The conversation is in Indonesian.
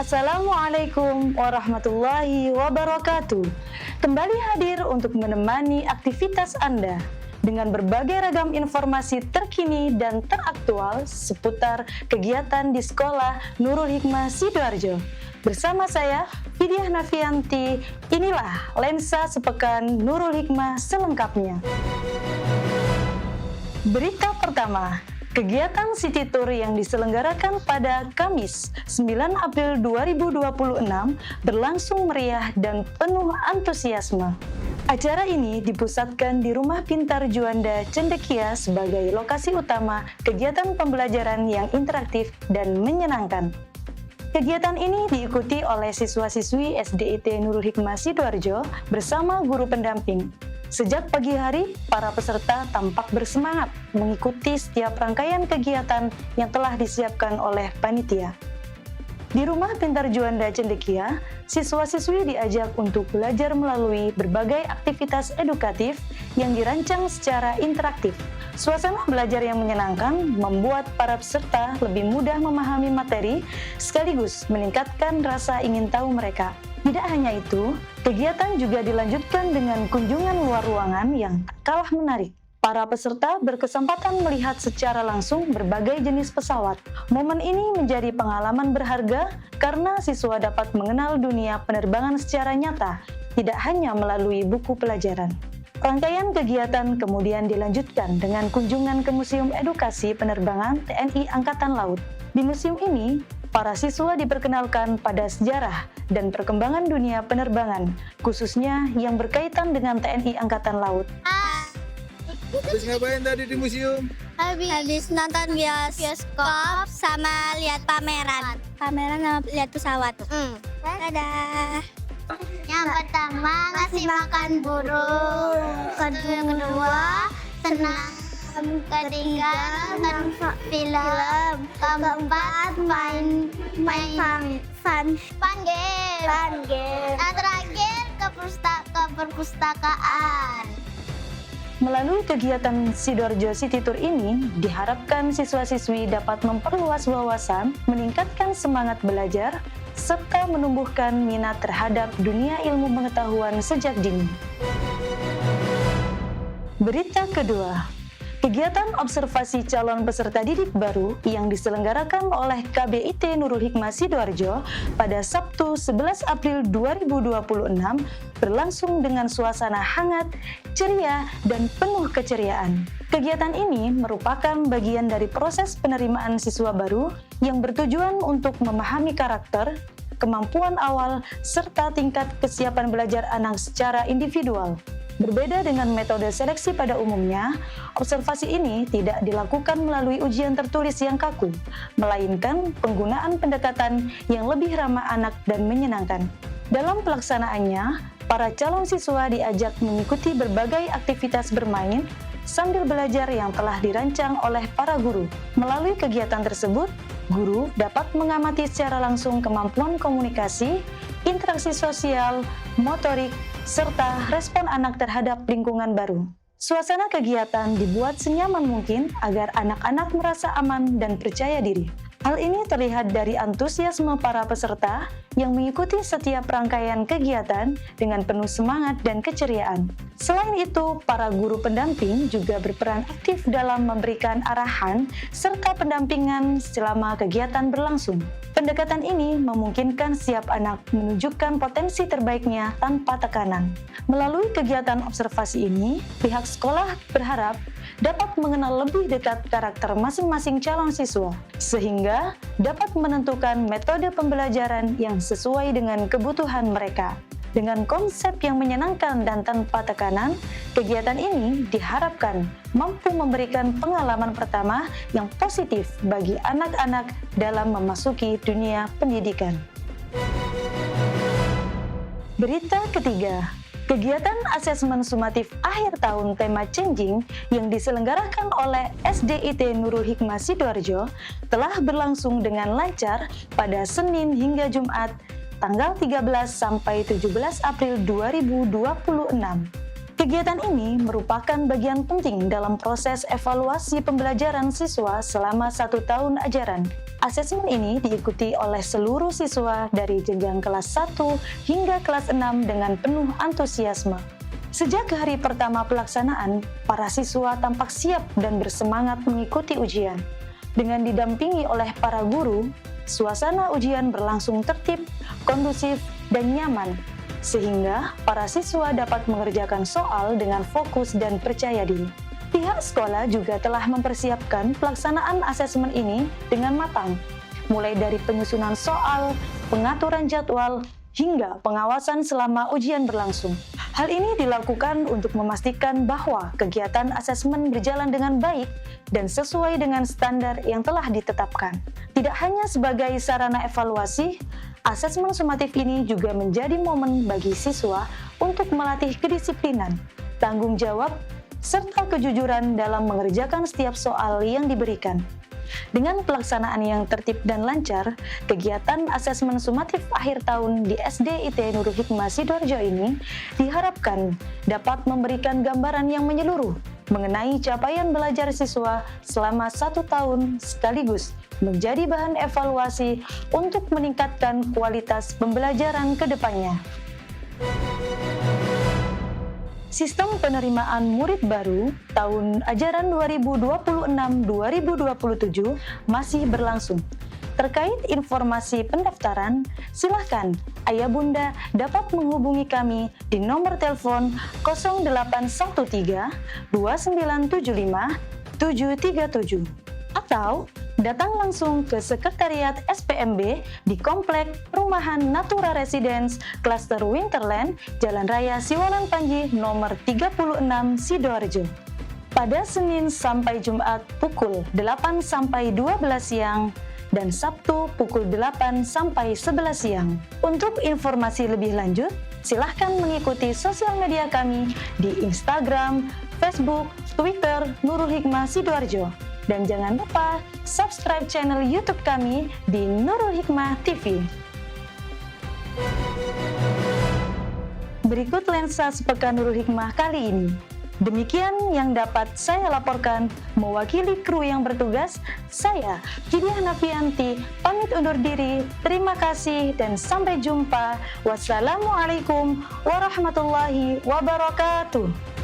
Assalamualaikum warahmatullahi wabarakatuh. Kembali hadir untuk menemani aktivitas Anda dengan berbagai ragam informasi terkini dan teraktual seputar kegiatan di Sekolah Nurul Hikmah Sidoarjo. Bersama saya, Fidyah Nafianti, inilah Lensa Sepekan Nurul Hikmah selengkapnya. Berita pertama, kegiatan City Tour yang diselenggarakan pada Kamis 9 April 2026 berlangsung meriah dan penuh antusiasme. Acara ini dipusatkan di Rumah Pintar Juanda Cendekia sebagai lokasi utama kegiatan pembelajaran yang interaktif dan menyenangkan. Kegiatan ini diikuti oleh siswa-siswi SDIT Nurul Hikmah Sidoarjo bersama guru pendamping. Sejak pagi hari, para peserta tampak bersemangat mengikuti setiap rangkaian kegiatan yang telah disiapkan oleh panitia. Di Rumah Pintar Juanda Cendekia, siswa-siswi diajak untuk belajar melalui berbagai aktivitas edukatif yang dirancang secara interaktif. Suasana belajar yang menyenangkan membuat para peserta lebih mudah memahami materi sekaligus meningkatkan rasa ingin tahu mereka. Tidak hanya itu, kegiatan juga dilanjutkan dengan kunjungan luar ruangan yang tak kalah menarik. Para peserta berkesempatan melihat secara langsung berbagai jenis pesawat. Momen ini menjadi pengalaman berharga karena siswa dapat mengenal dunia penerbangan secara nyata, tidak hanya melalui buku pelajaran. Rangkaian kegiatan kemudian dilanjutkan dengan kunjungan ke Museum Edukasi Penerbangan TNI Angkatan Laut. Di museum ini, para siswa diperkenalkan pada sejarah dan perkembangan dunia penerbangan, khususnya yang berkaitan dengan TNI Angkatan Laut. Habis ngapain tadi di museum? Habis nonton bioskop sama lihat pameran sama lihat pesawat. Dadah. Yang pertama ngasih makan burung, kedua senang, ketiga nonton film, keempat main fun game. Yang terakhir ke perpustakaan. Melalui kegiatan Sidoarjo City Tour ini, diharapkan siswa-siswi dapat memperluas wawasan, meningkatkan semangat belajar, serta menumbuhkan minat terhadap dunia ilmu pengetahuan sejak dini. Berita kedua, kegiatan observasi calon peserta didik baru yang diselenggarakan oleh KBIT Nurul Hikmah Sidoarjo pada Sabtu 11 April 2026 berlangsung dengan suasana hangat, ceria, dan penuh keceriaan. Kegiatan ini merupakan bagian dari proses penerimaan siswa baru yang bertujuan untuk memahami karakter, kemampuan awal, serta tingkat kesiapan belajar anak secara individual. Berbeda dengan metode seleksi pada umumnya, observasi ini tidak dilakukan melalui ujian tertulis yang kaku, melainkan penggunaan pendekatan yang lebih ramah anak dan menyenangkan. Dalam pelaksanaannya, para calon siswa diajak mengikuti berbagai aktivitas bermain sambil belajar yang telah dirancang oleh para guru. Melalui kegiatan tersebut, guru dapat mengamati secara langsung kemampuan komunikasi, interaksi sosial, motorik, serta respon anak terhadap lingkungan baru. Suasana kegiatan dibuat senyaman mungkin agar anak-anak merasa aman dan percaya diri. Hal ini terlihat dari antusiasme para peserta yang mengikuti setiap rangkaian kegiatan dengan penuh semangat dan keceriaan. Selain itu, para guru pendamping juga berperan aktif dalam memberikan arahan serta pendampingan selama kegiatan berlangsung. Pendekatan ini memungkinkan setiap anak menunjukkan potensi terbaiknya tanpa tekanan. Melalui kegiatan observasi ini, pihak sekolah berharap dapat mengenal lebih dekat karakter masing-masing calon siswa, sehingga dapat menentukan metode pembelajaran yang sesuai dengan kebutuhan mereka. Dengan konsep yang menyenangkan dan tanpa tekanan, kegiatan ini diharapkan mampu memberikan pengalaman pertama yang positif bagi anak-anak dalam memasuki dunia pendidikan. Berita ketiga, kegiatan asesmen sumatif akhir tahun tema Changing yang diselenggarakan oleh SDIT Nurul Hikmah Sidoarjo telah berlangsung dengan lancar pada Senin hingga Jumat tanggal 13 sampai 17 April 2026. Kegiatan ini merupakan bagian penting dalam proses evaluasi pembelajaran siswa selama 1 tahun ajaran. Asesmen ini diikuti oleh seluruh siswa dari jenjang kelas 1 hingga kelas 6 dengan penuh antusiasme. Sejak hari pertama pelaksanaan, para siswa tampak siap dan bersemangat mengikuti ujian. Dengan didampingi oleh para guru, suasana ujian berlangsung tertib, kondusif, dan nyaman, sehingga para siswa dapat mengerjakan soal dengan fokus dan percaya diri. Pihak sekolah juga telah mempersiapkan pelaksanaan asesmen ini dengan matang, mulai dari penyusunan soal, pengaturan jadwal, hingga pengawasan selama ujian berlangsung. Hal ini dilakukan untuk memastikan bahwa kegiatan asesmen berjalan dengan baik dan sesuai dengan standar yang telah ditetapkan. Tidak hanya sebagai sarana evaluasi, asesmen sumatif ini juga menjadi momen bagi siswa untuk melatih kedisiplinan, tanggung jawab, serta kejujuran dalam mengerjakan setiap soal yang diberikan. Dengan pelaksanaan yang tertib dan lancar, kegiatan asesmen sumatif akhir tahun di SD IT Nurul Hikmah Sidoarjo ini diharapkan dapat memberikan gambaran yang menyeluruh mengenai capaian belajar siswa selama 1 tahun sekaligus menjadi bahan evaluasi untuk meningkatkan kualitas pembelajaran ke depannya. Sistem penerimaan murid baru tahun ajaran 2026-2027 masih berlangsung. Terkait informasi pendaftaran, silakan Ayah Bunda dapat menghubungi kami di nomor telepon 0813 2975 737 atau datang langsung ke Sekretariat SPMB di Komplek Perumahan Natura Residence, Klaster Winterland, Jalan Raya Siwalan Panji, nomor 36, Sidoarjo. Pada Senin sampai Jumat pukul 8 sampai 12 siang dan Sabtu pukul 8 sampai 11 siang. Untuk informasi lebih lanjut, silahkan mengikuti sosial media kami di Instagram, Facebook, Twitter Nurul Hikmah Sidoarjo. Dan jangan lupa subscribe channel YouTube kami di Nurul Hikmah TV. Berikut lensa sepekan Nurul Hikmah kali ini. Demikian yang dapat saya laporkan mewakili kru yang bertugas. Saya, Fidiah Nafianti, pamit undur diri. Terima kasih dan sampai jumpa. Wassalamualaikum warahmatullahi wabarakatuh.